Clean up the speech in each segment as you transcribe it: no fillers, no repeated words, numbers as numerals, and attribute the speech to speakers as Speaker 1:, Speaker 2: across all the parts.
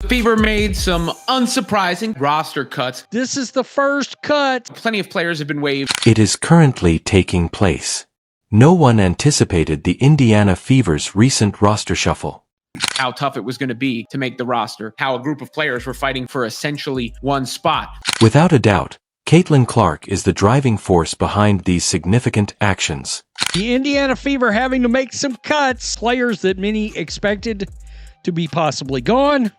Speaker 1: Fever made some unsurprising roster cuts.
Speaker 2: This is the first cut.
Speaker 1: Plenty of players have been waived.
Speaker 3: It is currently taking place. No one anticipated the Indiana Fever's recent roster shuffle.
Speaker 1: How tough it was going to be to make the roster. How a group of players were fighting for essentially one spot.
Speaker 3: Without a doubt, Caitlin Clark is the driving force behind these significant actions.
Speaker 2: The Indiana Fever having to make some cuts. Players that many expected to be possibly gone.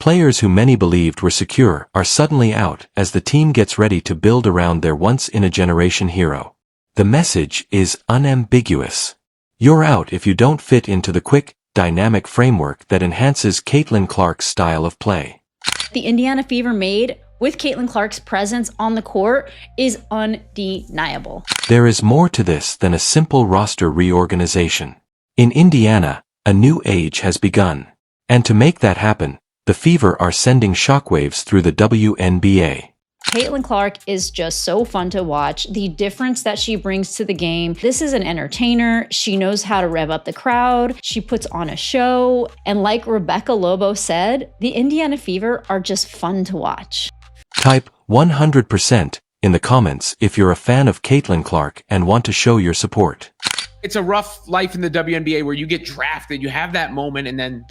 Speaker 3: Players who many believed were secure are suddenly out as the team gets ready to build around their once-in-a-generation hero. The message is unambiguous. You're out if you don't fit into the quick, dynamic framework that enhances Caitlin Clark's style of play.
Speaker 4: The Indiana Fever made with Caitlin Clark's presence on the court is undeniable.
Speaker 3: There is more to this than a simple roster reorganization. In Indiana, a new age has begun. And to make that happen, the Fever are sending shockwaves through the WNBA.
Speaker 4: Caitlin Clark is just so fun to watch. The difference that she brings to the game. This is an entertainer. She knows how to rev up the crowd. She puts on a show. And like Rebecca Lobo said, the Indiana Fever are just fun to watch.
Speaker 3: Type 100% in the comments if you're a fan of Caitlin Clark and want to show your support.
Speaker 1: It's a rough life in the WNBA where you get drafted, you have that moment, and then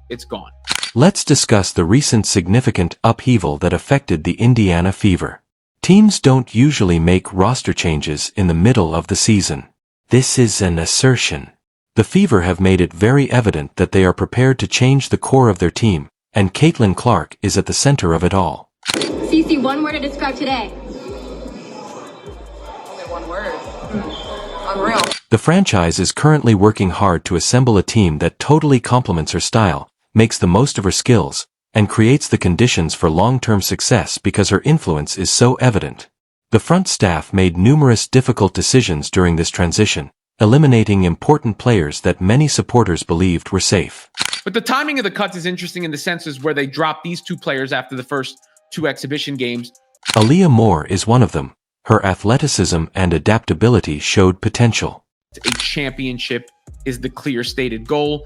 Speaker 1: it's gone.
Speaker 3: Let's discuss the recent significant upheaval that affected the Indiana Fever. Teams don't usually make roster changes in the middle of the season. This is an assertion. The Fever have made it very evident that they are prepared to change the core of their team, and Caitlin Clark is at the center of it all.
Speaker 5: Cece, one word to describe today.
Speaker 6: Only one word. Unreal.
Speaker 3: The franchise is currently working hard to assemble a team that totally complements her style, makes the most of her skills, and creates the conditions for long-term success because her influence is so evident. The front staff made numerous difficult decisions during this transition, eliminating important players that many supporters believed were safe.
Speaker 1: But the timing of the cuts is interesting in the senses where they dropped these two players after the first two exhibition games.
Speaker 3: Aaliyah Moore is one of them. Her athleticism and adaptability showed potential.
Speaker 1: A championship is the clear stated goal.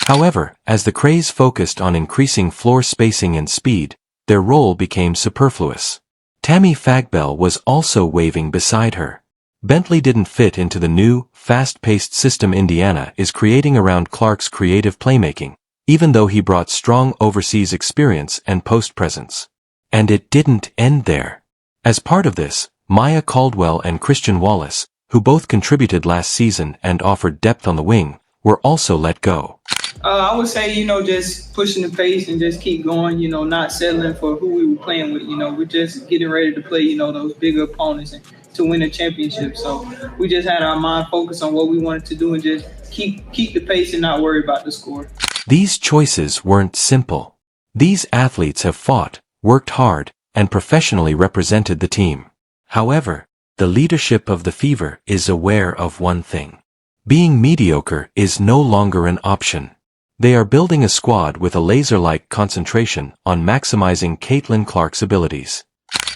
Speaker 3: However, as the craze focused on increasing floor spacing and speed, their role became superfluous. Tammy Fagbell was also waving beside her. Bentley didn't fit into the new, fast-paced system Indiana is creating around Clark's creative playmaking, even though he brought strong overseas experience and post presence. And it didn't end there. As part of this, Maya Caldwell and Christian Wallace, who both contributed last season and offered depth on the wing, were also let go.
Speaker 7: I would say, just pushing the pace and just keep going, not settling for who we were playing with. We're just getting ready to play, those bigger opponents and to win a championship. So we just had our mind focused on what we wanted to do and just keep the pace and not worry about the score.
Speaker 3: These choices weren't simple. These athletes have fought, worked hard, and professionally represented the team. However, the leadership of the Fever is aware of one thing. Being mediocre is no longer an option. They are building a squad with a laser-like concentration on maximizing Caitlin Clark's abilities.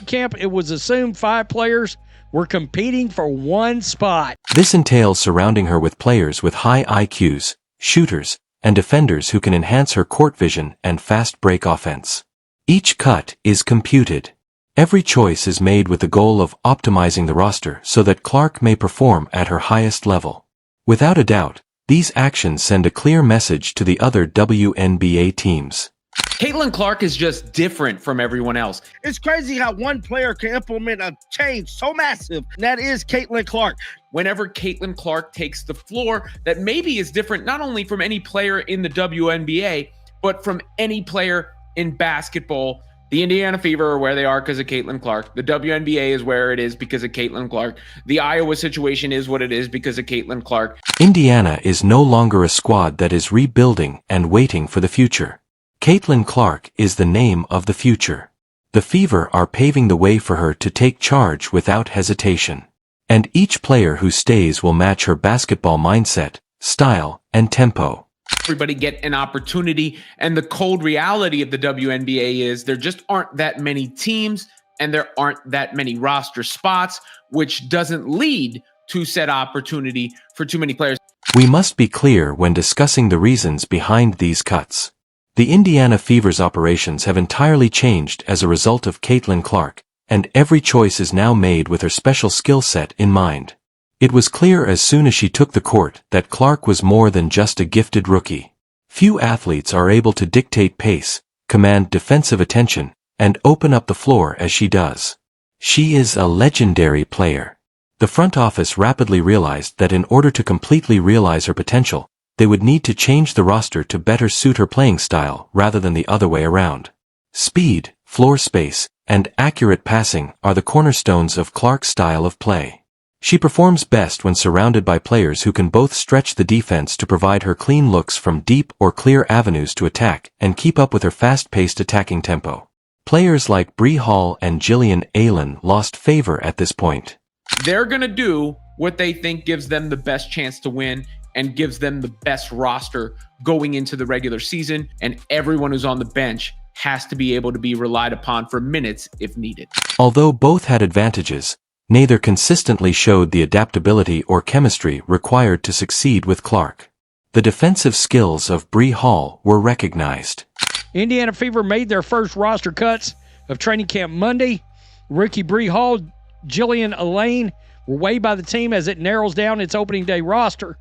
Speaker 2: Camp, it was assumed 5 players were competing for one spot.
Speaker 3: This entails surrounding her with players with high IQs, shooters, and defenders who can enhance her court vision and fast break offense. Each cut is computed. Every choice is made with the goal of optimizing the roster so that Clark may perform at her highest level. Without a doubt, these actions send a clear message to the other WNBA teams.
Speaker 1: Caitlin Clark is just different from everyone else.
Speaker 8: It's crazy how one player can implement a change so massive, and that is Caitlin Clark.
Speaker 1: Whenever Caitlin Clark takes the floor, that maybe is different not only from any player in the WNBA, but from any player in basketball. The Indiana Fever are where they are because of Caitlin Clark. The WNBA is where it is because of Caitlin Clark. The Iowa situation is what it is because of Caitlin Clark.
Speaker 3: Indiana is no longer a squad that is rebuilding and waiting for the future. Caitlin Clark is the name of the future. The Fever are paving the way for her to take charge without hesitation. And each player who stays will match her basketball mindset, style, and tempo.
Speaker 1: Everybody get an opportunity, and the cold reality of the WNBA is there just aren't that many teams and there aren't that many roster spots, which doesn't lead to said opportunity for too many players.
Speaker 3: We must be clear when discussing the reasons behind these cuts. The Indiana Fever's operations have entirely changed as a result of Caitlin Clark, and every choice is now made with her special skill set in mind. It was clear as soon as she took the court that Clark was more than just a gifted rookie. Few athletes are able to dictate pace, command defensive attention, and open up the floor as she does. She is a legendary player. The front office rapidly realized that in order to completely realize her potential, they would need to change the roster to better suit her playing style rather than the other way around. Speed, floor space, and accurate passing are the cornerstones of Clark's style of play. She performs best when surrounded by players who can both stretch the defense to provide her clean looks from deep or clear avenues to attack and keep up with her fast-paced attacking tempo. Players like Bree Hall and Jillian Allen lost favor at this point.
Speaker 1: They're going to do what they think gives them the best chance to win and gives them the best roster going into the regular season, and everyone who's on the bench has to be able to be relied upon for minutes if needed.
Speaker 3: Although both had advantages, neither consistently showed the adaptability or chemistry required to succeed with Clark. The defensive skills of Bree Hall were recognized.
Speaker 2: Indiana Fever made their first roster cuts of training camp Monday. Rookie Bree Hall, Jillian Elaine were waived by the team as it narrows down its opening day roster.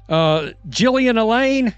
Speaker 2: Jillian Elaine,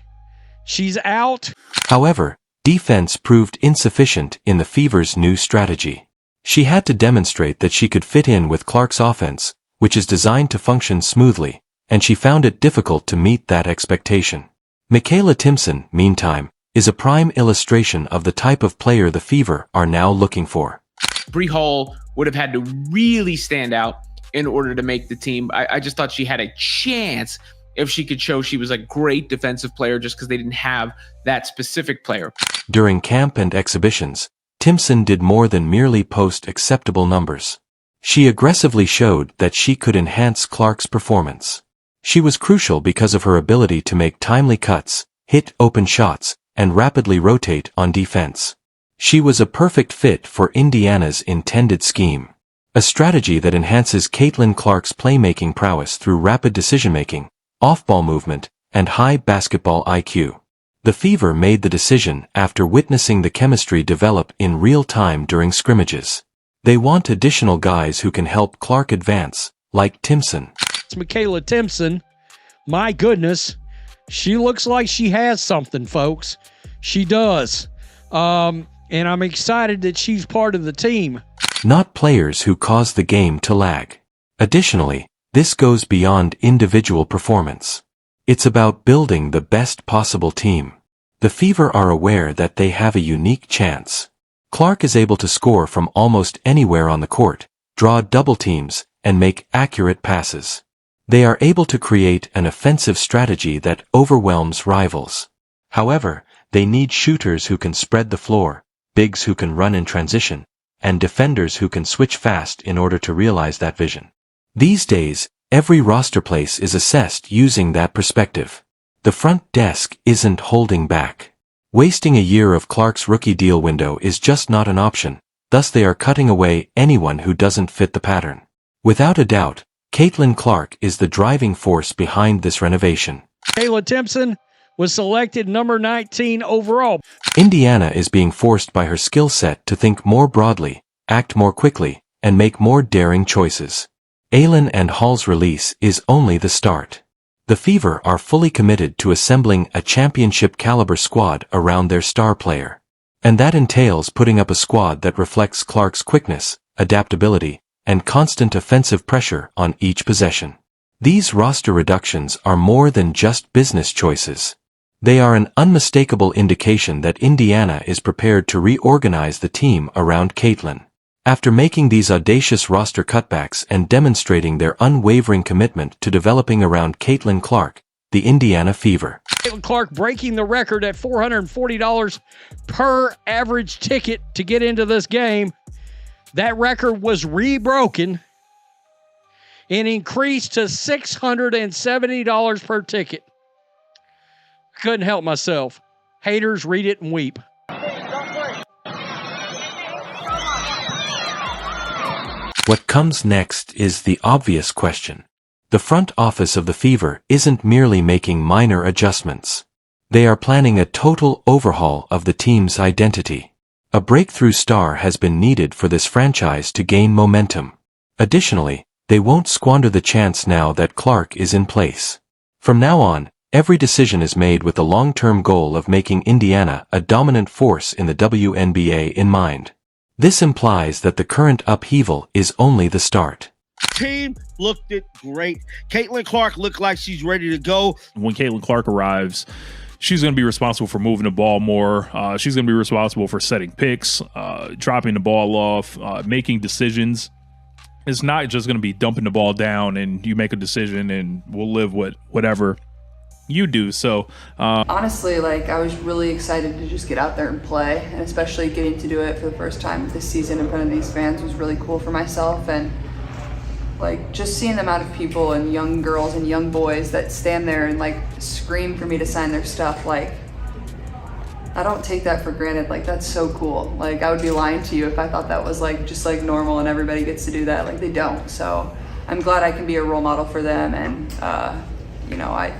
Speaker 2: she's out.
Speaker 3: However, defense proved insufficient in the Fever's new strategy. She had to demonstrate that she could fit in with Clark's offense, which is designed to function smoothly, and she found it difficult to meet that expectation. Michaela Timpson, meantime, is a prime illustration of the type of player the Fever are now looking for.
Speaker 1: Bree Hall would have had to really stand out in order to make the team. I just thought she had a chance if she could show she was a great defensive player just because they didn't have that specific player.
Speaker 3: During camp and exhibitions, Timpson did more than merely post acceptable numbers. She aggressively showed that she could enhance Clark's performance. She was crucial because of her ability to make timely cuts, hit open shots, and rapidly rotate on defense. She was a perfect fit for Indiana's intended scheme, a strategy that enhances Caitlin Clark's playmaking prowess through rapid decision-making, off-ball movement, and high basketball IQ. The Fever made the decision after witnessing the chemistry develop in real time during scrimmages. They want additional guys who can help Clark advance, like Timpson.
Speaker 2: It's Michaela Timpson. My goodness, she looks like she has something, folks. She does. And I'm excited that she's part of the team.
Speaker 3: Not players who cause the game to lag. Additionally, this goes beyond individual performance. It's about building the best possible team. The Fever are aware that they have a unique chance. Clark is able to score from almost anywhere on the court, draw double teams, and make accurate passes. They are able to create an offensive strategy that overwhelms rivals. However, they need shooters who can spread the floor, bigs who can run in transition, and defenders who can switch fast in order to realize that vision. These days, every roster place is assessed using that perspective. The front desk isn't holding back. Wasting a year of Clark's rookie deal window is just not an option, thus they are cutting away anyone who doesn't fit the pattern. Without a doubt, Caitlin Clark is the driving force behind this renovation.
Speaker 2: Michaela Timpson was selected number 19 overall.
Speaker 3: Indiana is being forced by her skill set to think more broadly, act more quickly, and make more daring choices. Allen and Hall's release is only the start. The Fever are fully committed to assembling a championship-caliber squad around their star player. And that entails putting up a squad that reflects Clark's quickness, adaptability, and constant offensive pressure on each possession. These roster reductions are more than just business choices. They are an unmistakable indication that Indiana is prepared to reorganize the team around Caitlin. After making these audacious roster cutbacks and demonstrating their unwavering commitment to developing around Caitlin Clark, the Indiana Fever.
Speaker 2: Caitlin Clark breaking the record at $440 per average ticket to get into this game. That record was rebroken and increased to $670 per ticket. Couldn't help myself. Haters, read it and weep.
Speaker 3: What comes next is the obvious question. The front office of the Fever isn't merely making minor adjustments. They are planning a total overhaul of the team's identity. A breakthrough star has been needed for this franchise to gain momentum. Additionally, they won't squander the chance now that Clark is in place. From now on, every decision is made with the long-term goal of making Indiana a dominant force in the WNBA in mind. This implies that the current upheaval is only the start.
Speaker 8: Team looked it great. Caitlin Clark looked like she's ready to go.
Speaker 9: When Caitlin Clark arrives, she's going to be responsible for moving the ball more. She's going to be responsible for setting picks, dropping the ball off, making decisions. It's not just going to be dumping the ball down and you make a decision and we'll live with whatever you do. So
Speaker 6: Honestly, like, I was really excited to just get out there and play, and especially getting to do it for the first time this season in front of these fans was really cool for myself. And like, just seeing the amount of people and young girls and young boys that stand there and like scream for me to sign their stuff, like, I don't take that for granted. Like, that's so cool. Like, I would be lying to you if I thought that was like just like normal and everybody gets to do that. Like, they don't. So I'm glad I can be a role model for them, and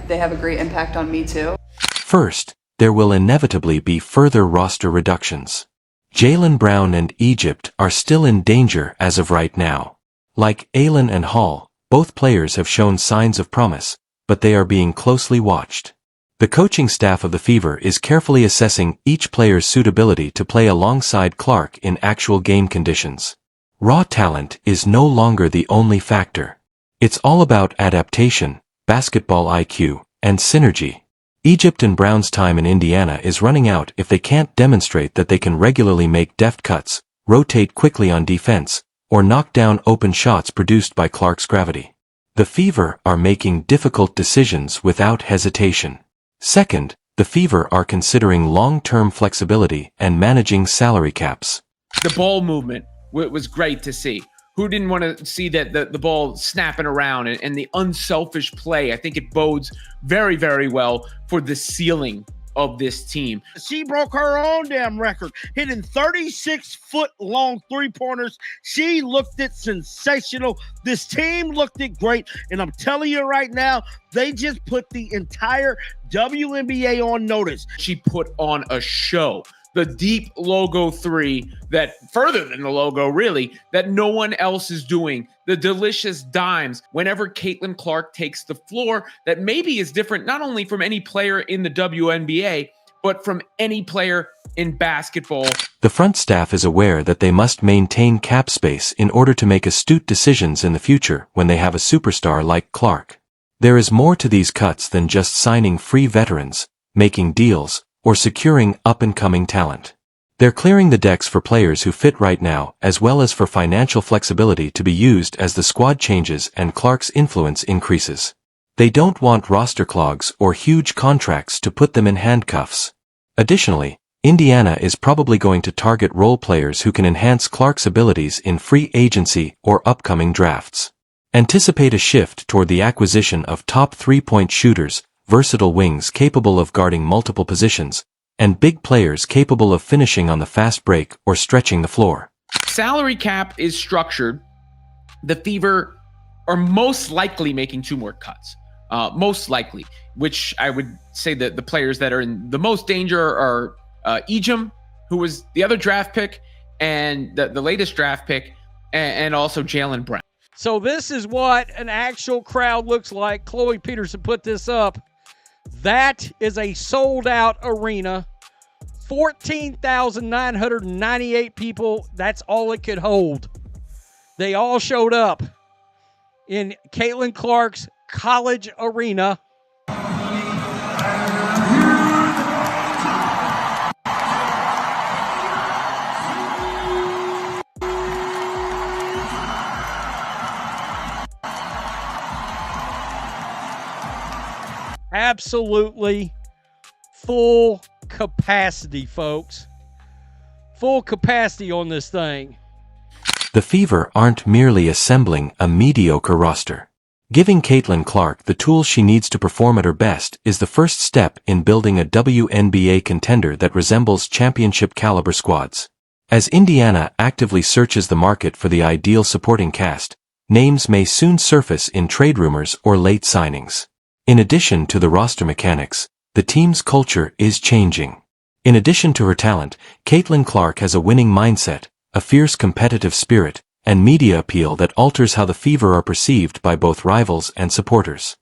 Speaker 6: they have a great impact on me too.
Speaker 3: First, there will inevitably be further roster reductions. Jaylen Brown and Egypt are still in danger as of right now. Like Aylin and Hall, both players have shown signs of promise, but they are being closely watched. The coaching staff of the Fever is carefully assessing each player's suitability to play alongside Clark in actual game conditions. Raw talent is no longer the only factor. It's all about adaptation, basketball IQ, and synergy. Egypt and Brown's time in Indiana is running out if they can't demonstrate that they can regularly make deft cuts, rotate quickly on defense, or knock down open shots produced by Clark's gravity. The Fever are making difficult decisions without hesitation. Second, the Fever are considering long-term flexibility and managing salary caps.
Speaker 1: The ball movement was great to see. Who didn't want to see that the ball snapping around and the unselfish play? I think it bodes very, very well for the ceiling of this team.
Speaker 8: She broke her own damn record, hitting 36-foot-long three-pointers. She looked it sensational. This team looked it great. And I'm telling you right now, they just put the entire WNBA on notice.
Speaker 1: She put on a show. The deep logo three, that further than the logo really, that no one else is doing. The delicious dimes whenever Caitlin Clark takes the floor, that maybe is different not only from any player in the WNBA, but from any player in basketball.
Speaker 3: The front staff is aware that they must maintain cap space in order to make astute decisions in the future when they have a superstar like Clark. There is more to these cuts than just signing free veterans, making deals, or securing up-and-coming talent. They're clearing the decks for players who fit right now, as well as for financial flexibility to be used as the squad changes and Clark's influence increases. They don't want roster clogs or huge contracts to put them in handcuffs. Additionally, Indiana is probably going to target role players who can enhance Clark's abilities in free agency or upcoming drafts. Anticipate a shift toward the acquisition of top three-point shooters, versatile wings capable of guarding multiple positions, and big players capable of finishing on the fast break or stretching the floor.
Speaker 1: Salary cap is structured. The Fever are most likely making two more cuts. Most likely, which I would say that the players that are in the most danger are Ejim, who was the other draft pick, and the latest draft pick, and also Jaylen Brown.
Speaker 2: So this is what an actual crowd looks like. Chloe Peterson put this up. That is a sold-out arena. 14,998 people. That's all it could hold. They all showed up in Caitlin Clark's college arena. Absolutely full capacity, folks. Full capacity on this thing.
Speaker 3: The Fever aren't merely assembling a mediocre roster. Giving Caitlin Clark the tools she needs to perform at her best is the first step in building a WNBA contender that resembles championship-caliber squads. As Indiana actively searches the market for the ideal supporting cast, names may soon surface in trade rumors or late signings. In addition to the roster mechanics, The team's culture is changing. In addition to her talent, Caitlin Clark has a winning mindset, a fierce competitive spirit, and media appeal that alters how the Fever are perceived by both rivals and supporters.